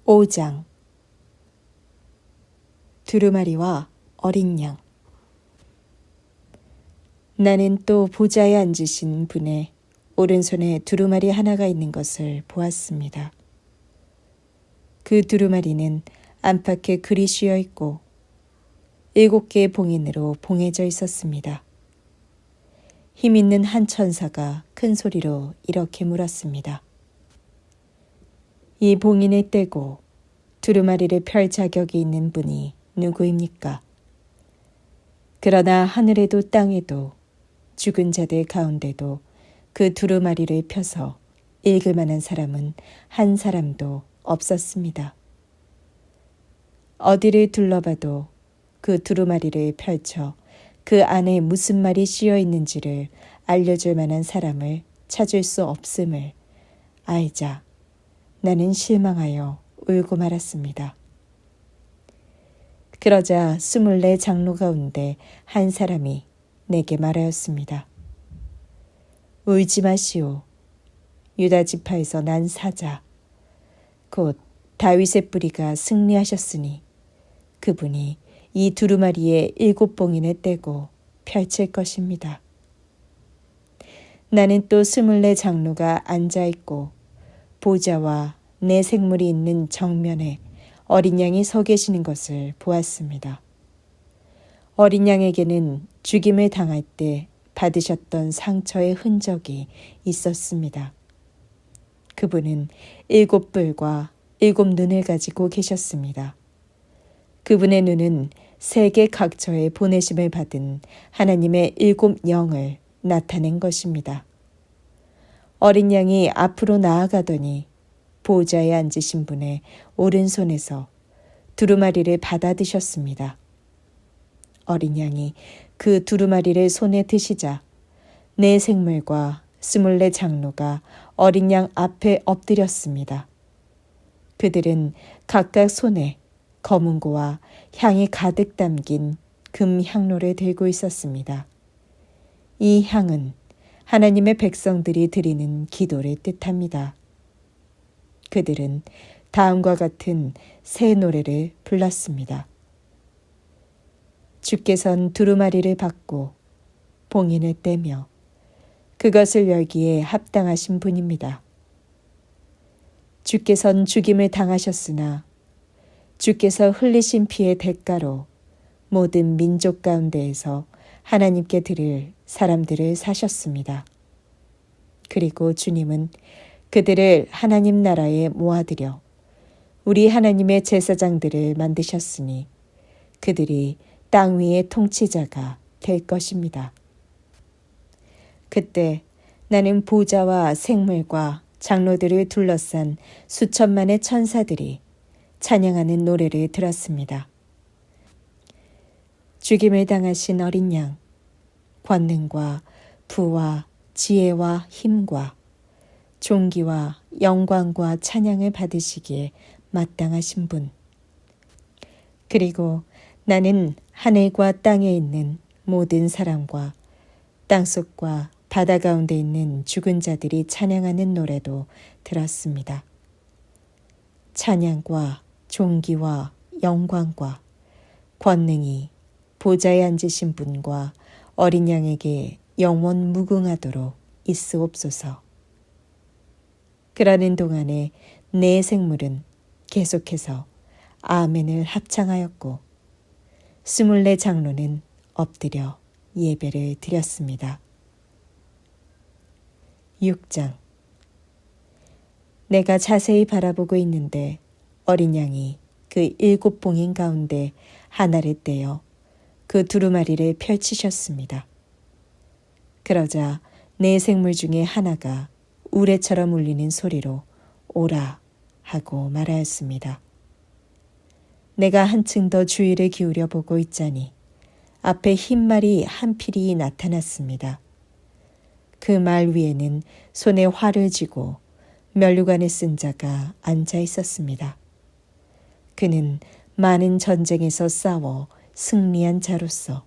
5장 두루마리와 어린 양. 나는 또 보좌에 앉으신 분의 오른손에 두루마리 하나가 있는 것을 보았습니다. 그 두루마리는 안팎에 글이 씌어 있고 7개의 봉인으로 봉해져 있었습니다. 힘 있는 한 천사가 큰 소리로 이렇게 물었습니다. 이 봉인을 떼고 두루마리를 펼 자격이 있는 분이 누구입니까? 그러나 하늘에도 땅에도 죽은 자들 가운데도 그 두루마리를 펴서 읽을 만한 사람은 한 사람도 없었습니다. 어디를 둘러봐도 그 두루마리를 펼쳐 그 안에 무슨 말이 씌어 있는지를 알려줄 만한 사람을 찾을 수 없음을 알자 나는 실망하여 울고 말았습니다. 그러자 24 장로 가운데 한 사람이 내게 말하였습니다. 울지 마시오. 유다 지파에서 난 사자 곧 다윗의 뿌리가 승리하셨으니 그분이 이 두루마리의 7봉인을 떼고 펼칠 것입니다. 나는 또 24 장로가 앉아있고 보좌와 내 생물이 있는 정면에 어린 양이 서 계시는 것을 보았습니다. 어린 양에게는 죽임을 당할 때 받으셨던 상처의 흔적이 있었습니다. 그분은 7뿔과 7눈을 가지고 계셨습니다. 그분의 눈은 세계 각처에 보내심을 받은 하나님의 7영을 나타낸 것입니다. 어린 양이 앞으로 나아가더니 보좌에 앉으신 분의 오른손에서 두루마리를 받아 드셨습니다. 어린 양이 그 두루마리를 손에 드시자 내 생물과 24 장로가 어린 양 앞에 엎드렸습니다. 그들은 각각 손에 검은고와 향이 가득 담긴 금 향로를 들고 있었습니다. 이 향은 하나님의 백성들이 드리는 기도를 뜻합니다. 그들은 다음과 같은 새 노래를 불렀습니다. 주께선 두루마리를 받고 봉인을 떼며 그것을 열기에 합당하신 분입니다. 주께선 죽임을 당하셨으나 주께서 흘리신 피의 대가로 모든 민족 가운데에서 하나님께 드릴 사람들을 사셨습니다. 그리고 주님은 그들을 하나님 나라에 모아들여 우리 하나님의 제사장들을 만드셨으니 그들이 땅 위의 통치자가 될 것입니다. 그때 나는 보좌와 생물과 장로들을 둘러싼 수천만의 천사들이 찬양하는 노래를 들었습니다. 죽임을 당하신 어린 양, 권능과 부와 지혜와 힘과 존귀와 영광과 찬양을 받으시기에 마땅하신 분. 그리고 나는 하늘과 땅에 있는 모든 사람과 땅속과 바다 가운데 있는 죽은 자들이 찬양하는 노래도 들었습니다. 찬양과 존귀와 영광과 권능이 보좌에 앉으신 분과 어린 양에게 영원 무궁하도록 있으옵소서. 그러는 동안에 내 생물은 계속해서 아멘을 합창하였고 24 장로는 엎드려 예배를 드렸습니다. 6장. 내가 자세히 바라보고 있는데 어린 양이 그 7봉인 가운데 하나를 떼어 그 두루마리를 펼치셨습니다. 그러자 내 생물 중에 하나가 우레처럼 울리는 소리로 오라 하고 말하였습니다. 내가 한층 더 주의를 기울여 보고 있자니 앞에 흰 말이 한 필이 나타났습니다. 그 말 위에는 손에 활을 쥐고 면류관을 쓴 자가 앉아 있었습니다. 그는 많은 전쟁에서 싸워 승리한 자로서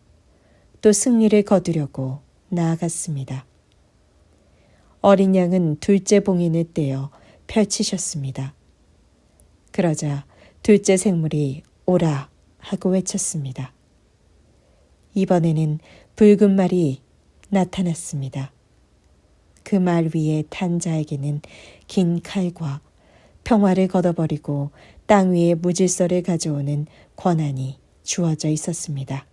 또 승리를 거두려고 나아갔습니다. 어린 양은 둘째 봉인을 떼어 펼치셨습니다. 그러자 둘째 생물이 오라 하고 외쳤습니다. 이번에는 붉은 말이 나타났습니다. 그 말 위에 탄 자에게는 긴 칼과 평화를 걷어버리고 땅 위에 무질서를 가져오는 권한이 주어져 있었습니다.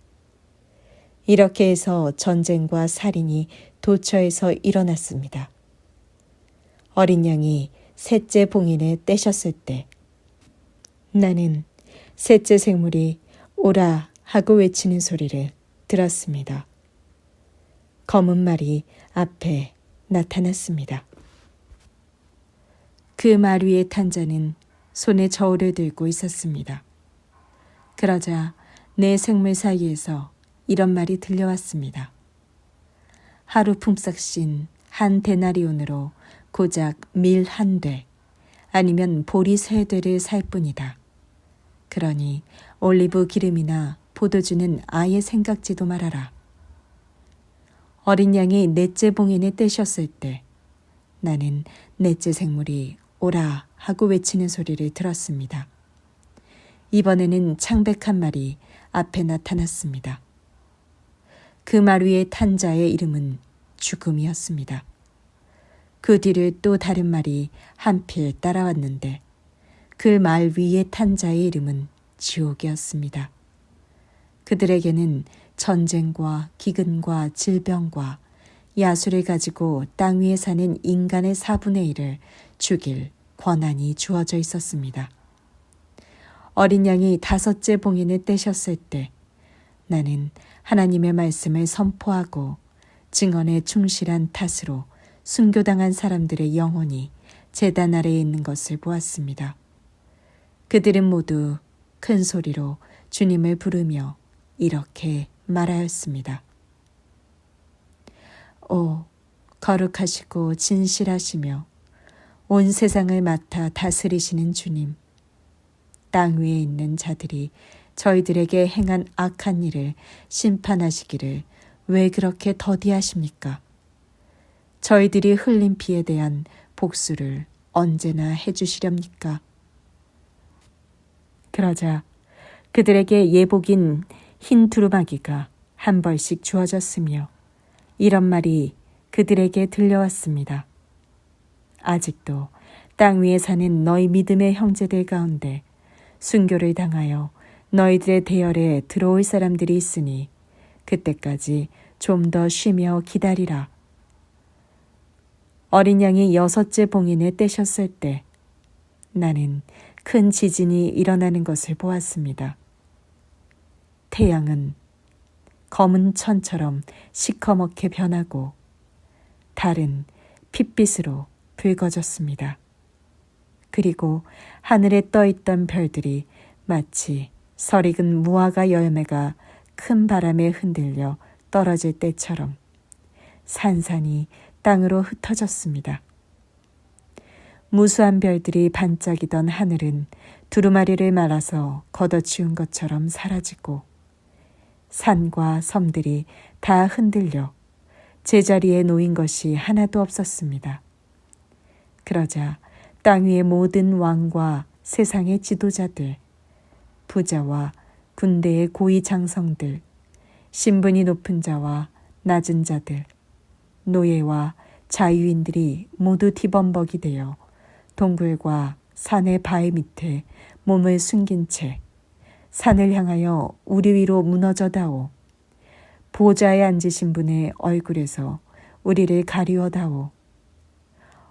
이렇게 해서 전쟁과 살인이 도처에서 일어났습니다. 어린 양이 셋째 봉인을 떼셨을 때 나는 셋째 생물이 오라 하고 외치는 소리를 들었습니다. 검은 말이 앞에 나타났습니다. 그 말 위에 탄 자는 손에 저울을 들고 있었습니다. 그러자 내 생물 사이에서 이런 말이 들려왔습니다. 하루 품삯인 한 데나리온으로 고작 밀 한 대, 아니면 보리 3대를 살 뿐이다. 그러니 올리브 기름이나 포도주는 아예 생각지도 말아라. 어린 양이 넷째 봉인을 떼셨을 때 나는 넷째 생물이 오라 하고 외치는 소리를 들었습니다. 이번에는 창백한 말이 앞에 나타났습니다. 그 말 위에 탄 자의 이름은 죽음이었습니다. 그 뒤를 또 다른 말이 한필 따라왔는데 그 말 위에 탄 자의 이름은 지옥이었습니다. 그들에게는 전쟁과 기근과 질병과 야수를 가지고 땅 위에 사는 인간의 4분의 1을 죽일 권한이 주어져 있었습니다. 어린 양이 5째 봉인을 떼셨을 때 나는 하나님의 말씀을 선포하고 증언에 충실한 탓으로 순교당한 사람들의 영혼이 제단 아래에 있는 것을 보았습니다. 그들은 모두 큰 소리로 주님을 부르며 이렇게 말하였습니다. 오, 거룩하시고 진실하시며 온 세상을 맡아 다스리시는 주님, 땅 위에 있는 자들이 저희들에게 행한 악한 일을 심판하시기를 왜 그렇게 더디하십니까? 저희들이 흘린 피에 대한 복수를 언제나 해주시렵니까? 그러자 그들에게 예복인 흰 두루마기가 한 벌씩 주어졌으며 이런 말이 그들에게 들려왔습니다. 아직도 땅 위에 사는 너희 믿음의 형제들 가운데 순교를 당하여 너희들의 대열에 들어올 사람들이 있으니 그때까지 좀 더 쉬며 기다리라. 어린 양이 6째 봉인을 떼셨을 때 나는 큰 지진이 일어나는 것을 보았습니다. 태양은 검은 천처럼 시커멓게 변하고 달은 핏빛으로 붉어졌습니다. 그리고 하늘에 떠있던 별들이 마치 설익은 무화과 열매가 큰 바람에 흔들려 떨어질 때처럼 산산이 땅으로 흩어졌습니다. 무수한 별들이 반짝이던 하늘은 두루마리를 말아서 걷어치운 것처럼 사라지고 산과 섬들이 다 흔들려 제자리에 놓인 것이 하나도 없었습니다. 그러자 땅 위의 모든 왕과 세상의 지도자들, 부자와 군대의 고위 장성들, 신분이 높은 자와 낮은 자들, 노예와 자유인들이 모두 뒤범벅이 되어 동굴과 산의 바위 밑에 몸을 숨긴 채 산을 향하여 우리 위로 무너져다오. 보좌에 앉으신 분의 얼굴에서 우리를 가리워다오.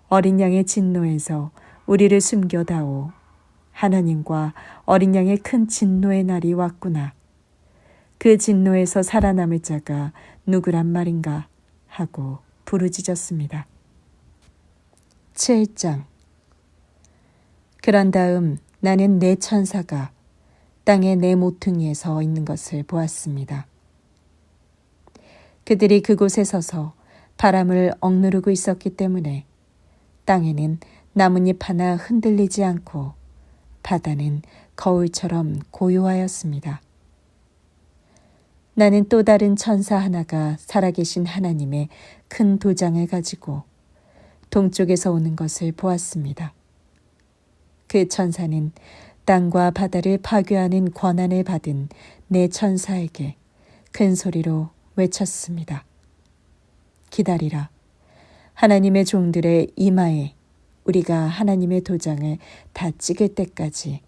어린 양의 진노에서 우리를 숨겨다오. 하나님과 어린 양의 큰 진노의 날이 왔구나. 그 진노에서 살아남을 자가 누구란 말인가 하고 부르짖었습니다. 7장. 그런 다음 나는 네 천사가 땅의 네 모퉁이에 서 있는 것을 보았습니다. 그들이 그곳에 서서 바람을 억누르고 있었기 때문에 땅에는 나뭇잎 하나 흔들리지 않고 바다는 거울처럼 고요하였습니다. 나는 또 다른 천사 하나가 살아계신 하나님의 큰 도장을 가지고 동쪽에서 오는 것을 보았습니다. 그 천사는 땅과 바다를 파괴하는 권한을 받은 내 천사에게 큰 소리로 외쳤습니다. 기다리라. 하나님의 종들의 이마에 우리가 하나님의 도장을 다 찍을 때까지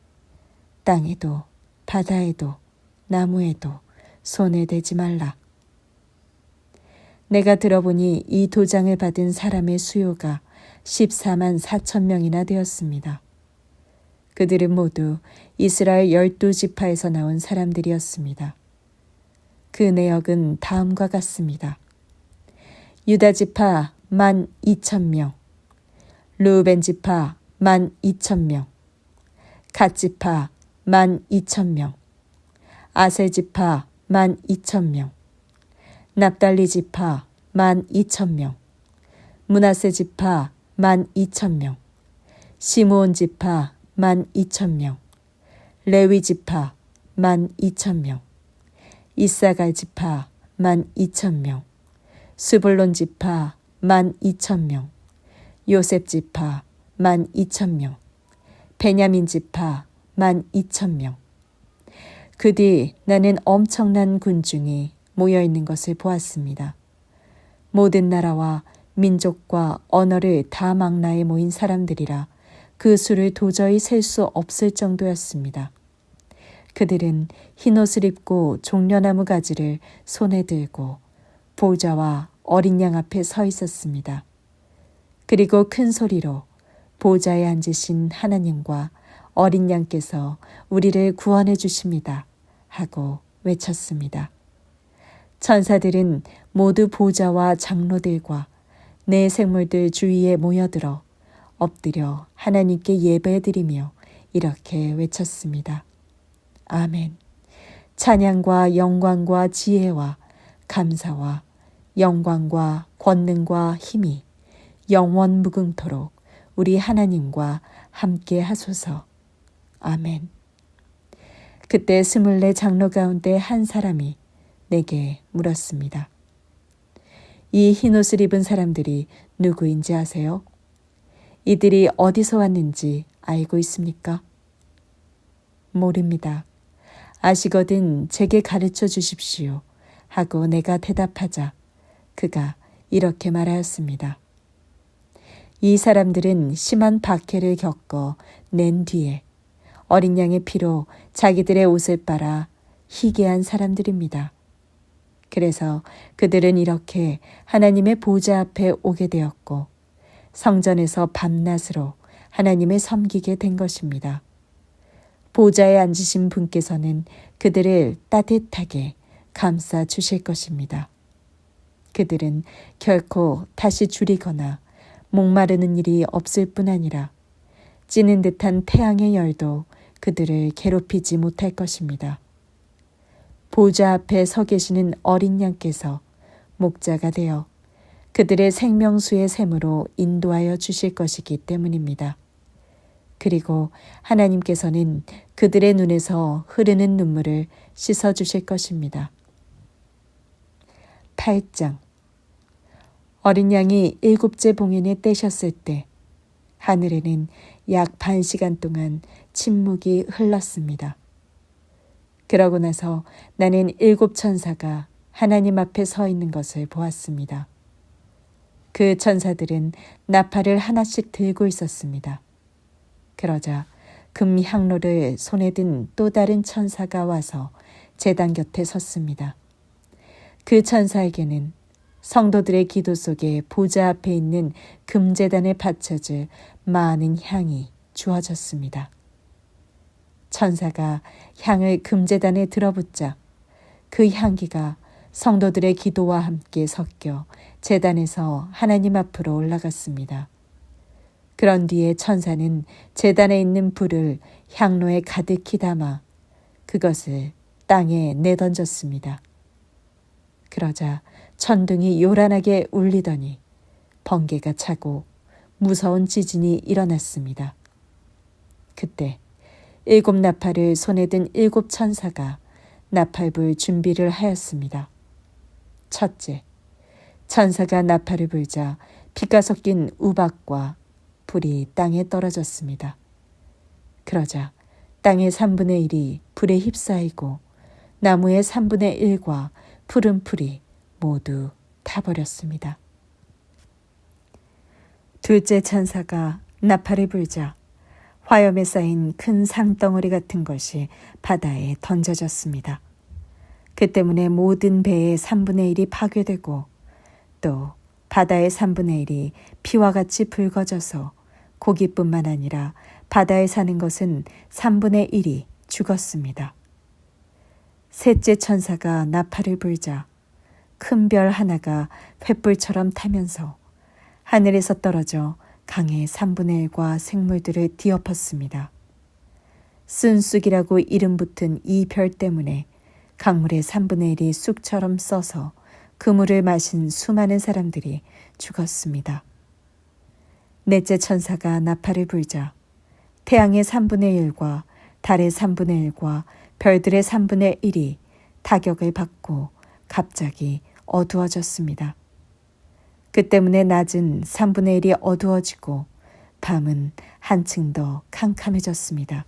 땅에도 바다에도 나무에도 손에 대지 말라. 내가 들어보니 이 도장을 받은 사람의 수요가 14만 4천 명이나 되었습니다. 그들은 모두 이스라엘 12지파에서 나온 사람들이었습니다. 그 내역은 다음과 같습니다. 유다지파 12,000명, 르우벤지파 12,000명, 갓지파 12,000명, 아셀지파 12,000명, 납달리지파 12,000명, 므낫세지파 12,000명, 시므온지파 12,000명, 레위지파 12,000명, 이사갈지파 12,000명, 스불론지파 12,000명, 요셉지파 12,000명, 베냐민지파 12,000명. 그 뒤 나는 엄청난 군중이 모여있는 것을 보았습니다. 모든 나라와 민족과 언어를 다 망라에 모인 사람들이라 그 수를 도저히 셀 수 없을 정도였습니다. 그들은 흰옷을 입고 종려나무 가지를 손에 들고 보좌와 어린 양 앞에 서 있었습니다. 그리고 큰 소리로 보좌에 앉으신 하나님과 어린 양께서 우리를 구원해 주십니다 하고 외쳤습니다. 천사들은 모두 보좌와 장로들과 내 생물들 주위에 모여들어 엎드려 하나님께 예배드리며 이렇게 외쳤습니다. 아멘. 찬양과 영광과 지혜와 감사와 영광과 권능과 힘이 영원 무궁토록 우리 하나님과 함께 하소서. 아멘. 그때 24 장로 가운데 한 사람이 내게 물었습니다. 이 흰옷을 입은 사람들이 누구인지 아세요? 이들이 어디서 왔는지 알고 있습니까? 모릅니다. 아시거든 제게 가르쳐 주십시오 하고 내가 대답하자 그가 이렇게 말하였습니다. 이 사람들은 심한 박해를 겪어 낸 뒤에 어린 양의 피로 자기들의 옷을 빨아 희게 한 사람들입니다. 그래서 그들은 이렇게 하나님의 보좌 앞에 오게 되었고 성전에서 밤낮으로 하나님을 섬기게 된 것입니다. 보좌에 앉으신 분께서는 그들을 따뜻하게 감싸 주실 것입니다. 그들은 결코 다시 줄이거나 목마르는 일이 없을 뿐 아니라 찌는 듯한 태양의 열도 그들을 괴롭히지 못할 것입니다. 보좌 앞에 서 계시는 어린 양께서 목자가 되어 그들의 생명수의 샘으로 인도하여 주실 것이기 때문입니다. 그리고 하나님께서는 그들의 눈에서 흐르는 눈물을 씻어 주실 것입니다. 8장. 어린 양이 7째 봉인에 떼셨을 때 하늘에는 약 반 시간 동안 침묵이 흘렀습니다. 그러고 나서 나는 7 천사가 하나님 앞에 서 있는 것을 보았습니다. 그 천사들은 나팔을 하나씩 들고 있었습니다. 그러자 금 향로를 손에 든 또 다른 천사가 와서 제단 곁에 섰습니다. 그 천사에게는 성도들의 기도 속에 보좌 앞에 있는 금제단에 받쳐질 많은 향이 주어졌습니다. 천사가 향을 금제단에 들어붙자 그 향기가 성도들의 기도와 함께 섞여 제단에서 하나님 앞으로 올라갔습니다. 그런 뒤에 천사는 제단에 있는 불을 향로에 가득히 담아 그것을 땅에 내던졌습니다. 그러자 천둥이 요란하게 울리더니 번개가 차고 무서운 지진이 일어났습니다. 그때 7 나팔을 손에 든 7 천사가 나팔불 준비를 하였습니다. 첫째, 천사가 나팔을 불자 피가 섞인 우박과 불이 땅에 떨어졌습니다. 그러자 땅의 3분의 1이 불에 휩싸이고 나무의 3분의 1과 푸른 풀이 모두 타버렸습니다. 둘째 천사가 나팔을 불자 화염에 쌓인 큰 산덩어리 같은 것이 바다에 던져졌습니다. 그 때문에 모든 배의 3분의 1이 파괴되고 또 바다의 3분의 1이 피와 같이 붉어져서 고기뿐만 아니라 바다에 사는 것은 3분의 1이 죽었습니다. 셋째 천사가 나팔을 불자 큰 별 하나가 횃불처럼 타면서 하늘에서 떨어져 강의 3분의 1과 생물들을 뒤엎었습니다. 쓴쑥이라고 이름 붙은 이 별 때문에 강물의 3분의 1이 쑥처럼 써서 그 물을 마신 수많은 사람들이 죽었습니다. 넷째 천사가 나팔을 불자 태양의 3분의 1과 달의 3분의 1과 별들의 3분의 1이 타격을 받고 갑자기 어두워졌습니다. 그 때문에 낮은 3분의 1이 어두워지고 밤은 한층 더 캄캄해졌습니다.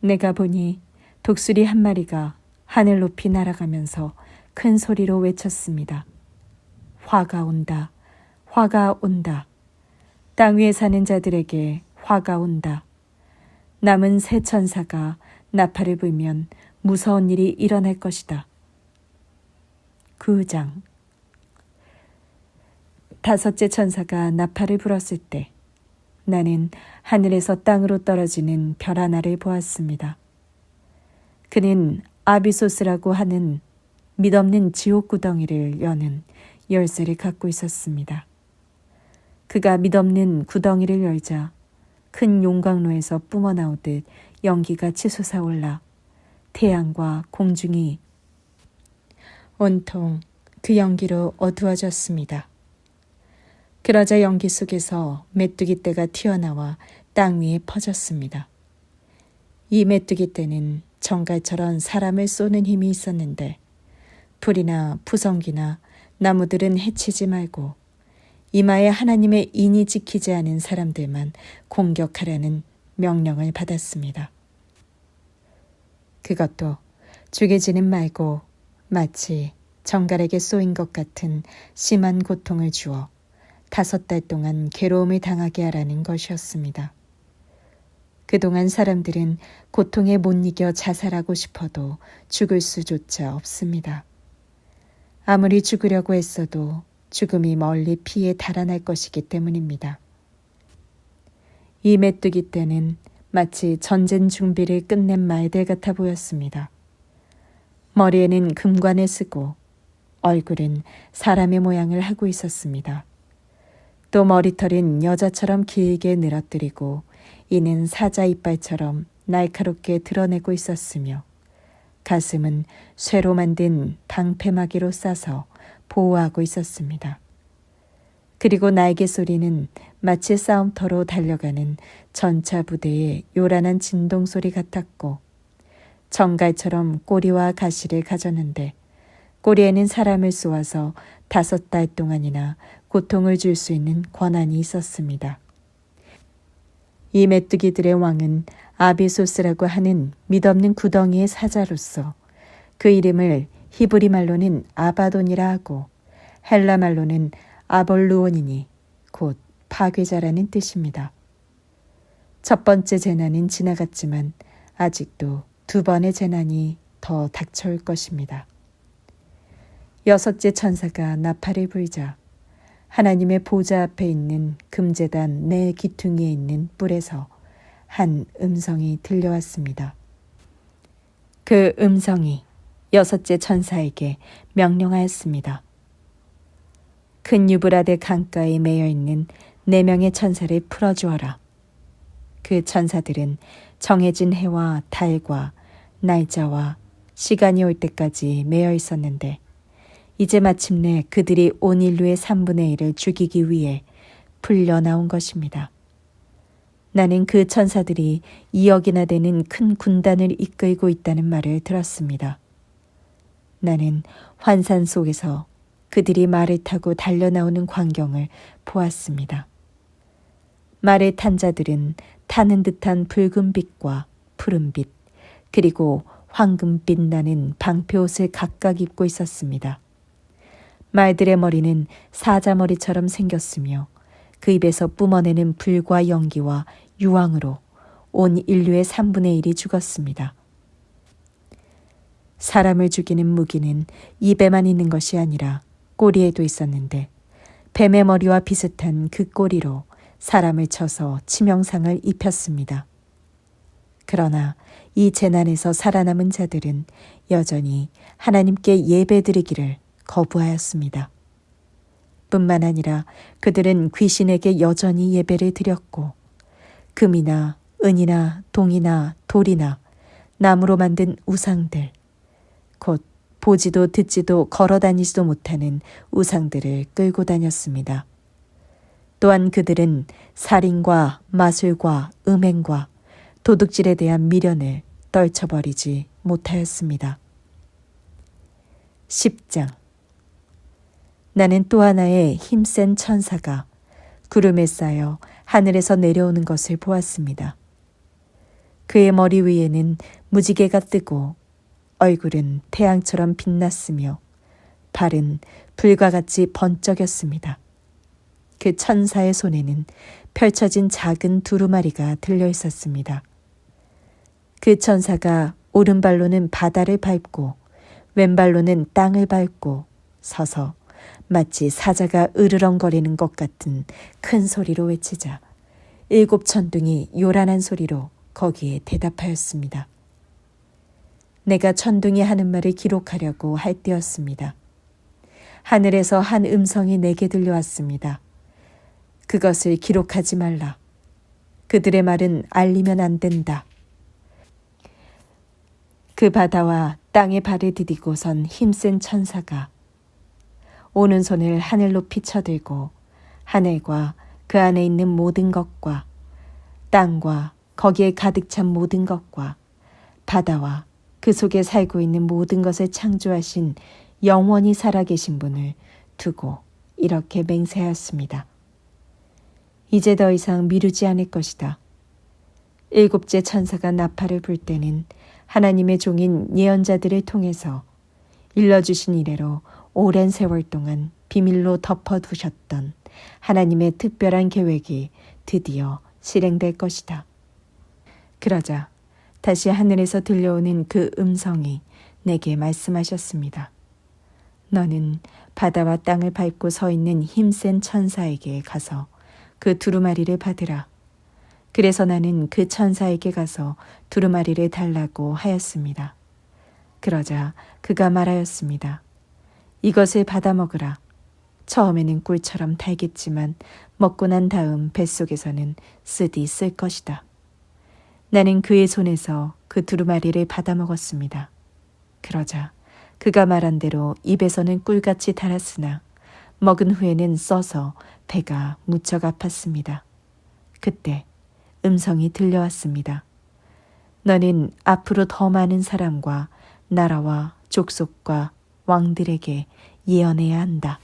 내가 보니 독수리 한 마리가 하늘 높이 날아가면서 큰 소리로 외쳤습니다. 화가 온다. 화가 온다. 땅 위에 사는 자들에게 화가 온다. 남은 세 천사가 나팔을 불면 무서운 일이 일어날 것이다. 9장. 다섯째 천사가 나팔을 불었을 때 나는 하늘에서 땅으로 떨어지는 별 하나를 보았습니다. 그는 아비소스라고 하는 mid없는 지옥 구덩이를 여는 열쇠를 갖고 있었습니다. 그가 mid없는 구덩이를 열자 큰 용광로에서 뿜어나오듯 연기가 치솟아 올라 태양과 공중이 온통 그 연기로 어두워졌습니다. 그러자 연기 속에서 메뚜기 떼가 튀어나와 땅 위에 퍼졌습니다. 이 메뚜기 떼는 정갈처럼 사람을 쏘는 힘이 있었는데 풀이나 푸성기나 나무들은 해치지 말고 이마에 하나님의 인이 지키지 않은 사람들만 공격하라는 명령을 받았습니다. 그것도 죽이지는 말고 마치 정갈에게 쏘인 것 같은 심한 고통을 주어 5달 동안 괴로움을 당하게 하라는 것이었습니다. 그동안 사람들은 고통에 못 이겨 자살하고 싶어도 죽을 수조차 없습니다. 아무리 죽으려고 했어도 죽음이 멀리 피에 달아날 것이기 때문입니다. 이 메뚜기 떼는 마치 전쟁 준비를 끝낸 말들 같아 보였습니다. 머리에는 금관을 쓰고 얼굴은 사람의 모양을 하고 있었습니다. 또 머리털은 여자처럼 길게 늘어뜨리고 이는 사자 이빨처럼 날카롭게 드러내고 있었으며 가슴은 쇠로 만든 방패막이로 싸서 보호하고 있었습니다. 그리고 날개 소리는 마치 싸움터로 달려가는 전차 부대의 요란한 진동 소리 같았고 정갈처럼 꼬리와 가시를 가졌는데 꼬리에는 사람을 쏘아서 5달 동안이나 고통을 줄 수 있는 권한이 있었습니다. 이 메뚜기들의 왕은 아비소스라고 하는 mid없는 구덩이의 사자로서 그 이름을 히브리 말로는 아바돈이라 하고 헬라 말로는 아볼루온이니 곧 파괴자라는 뜻입니다. 첫 번째 재난은 지나갔지만 아직도 2번의 재난이 더 닥쳐올 것입니다. 여섯째 천사가 나팔을 불자 하나님의 보좌 앞에 있는 금제단 네 기퉁이에 있는 뿔에서 한 음성이 들려왔습니다. 그 음성이 여섯째 천사에게 명령하였습니다. 큰 유브라데 강가에 매여 있는 4명의 천사를 풀어주어라. 그 천사들은 정해진 해와 달과 날짜와 시간이 올 때까지 매여 있었는데 이제 마침내 그들이 온 인류의 3분의 1을 죽이기 위해 풀려 나온 것입니다. 나는 그 천사들이 2억이나 되는 큰 군단을 이끌고 있다는 말을 들었습니다. 나는 환상 속에서 그들이 말을 타고 달려나오는 광경을 보았습니다. 말에 탄 자들은 타는 듯한 붉은 빛과 푸른 빛, 그리고 황금빛 나는 방패옷을 각각 입고 있었습니다. 말들의 머리는 사자머리처럼 생겼으며 그 입에서 뿜어내는 불과 연기와 유황으로 온 인류의 3분의 1이 죽었습니다. 사람을 죽이는 무기는 입에만 있는 것이 아니라 꼬리에도 있었는데 뱀의 머리와 비슷한 그 꼬리로 사람을 쳐서 치명상을 입혔습니다. 그러나 이 재난에서 살아남은 자들은 여전히 하나님께 예배드리기를 거부하였습니다. 뿐만 아니라 그들은 귀신에게 여전히 예배를 드렸고 금이나 은이나 동이나 돌이나 나무로 만든 우상들, 곧 보지도 듣지도 걸어다니지도 못하는 우상들을 끌고 다녔습니다. 또한 그들은 살인과 마술과 음행과 도둑질에 대한 미련을 떨쳐버리지 못하였습니다. 10장. 나는 또 하나의 힘센 천사가 구름에 쌓여 하늘에서 내려오는 것을 보았습니다. 그의 머리 위에는 무지개가 뜨고 얼굴은 태양처럼 빛났으며 발은 불과 같이 번쩍였습니다. 그 천사의 손에는 펼쳐진 작은 두루마리가 들려 있었습니다. 그 천사가 오른발로는 바다를 밟고 왼발로는 땅을 밟고 서서 마치 사자가 으르렁거리는 것 같은 큰 소리로 외치자 7 천둥이 요란한 소리로 거기에 대답하였습니다. 내가 천둥이 하는 말을 기록하려고 할 때였습니다. 하늘에서 한 음성이 내게 들려왔습니다. 그것을 기록하지 말라. 그들의 말은 알리면 안 된다. 그 바다와 땅에 발을 디디고 선 힘센 천사가 오른손을 하늘 높이 쳐들고 하늘과 그 안에 있는 모든 것과 땅과 거기에 가득 찬 모든 것과 바다와 그 속에 살고 있는 모든 것을 창조하신 영원히 살아계신 분을 두고 이렇게 맹세하였습니다. 이제 더 이상 미루지 않을 것이다. 7째 천사가 나팔을 불 때는 하나님의 종인 예언자들을 통해서 일러주신 이래로 오랜 세월 동안 비밀로 덮어두셨던 하나님의 특별한 계획이 드디어 실행될 것이다. 그러자 다시 하늘에서 들려오는 그 음성이 내게 말씀하셨습니다. 너는 바다와 땅을 밟고 서 있는 힘센 천사에게 가서 그 두루마리를 받으라. 그래서 나는 그 천사에게 가서 두루마리를 달라고 하였습니다. 그러자 그가 말하였습니다. 이것을 받아 먹으라. 처음에는 꿀처럼 달겠지만 먹고 난 다음 뱃속에서는 쓰디 쓸 것이다. 나는 그의 손에서 그 두루마리를 받아 먹었습니다. 그러자 그가 말한 대로 입에서는 꿀같이 달았으나 먹은 후에는 써서 배가 무척 아팠습니다. 그때 음성이 들려왔습니다. 너는 앞으로 더 많은 사람과 나라와 족속과 왕들에게 예언해야 한다.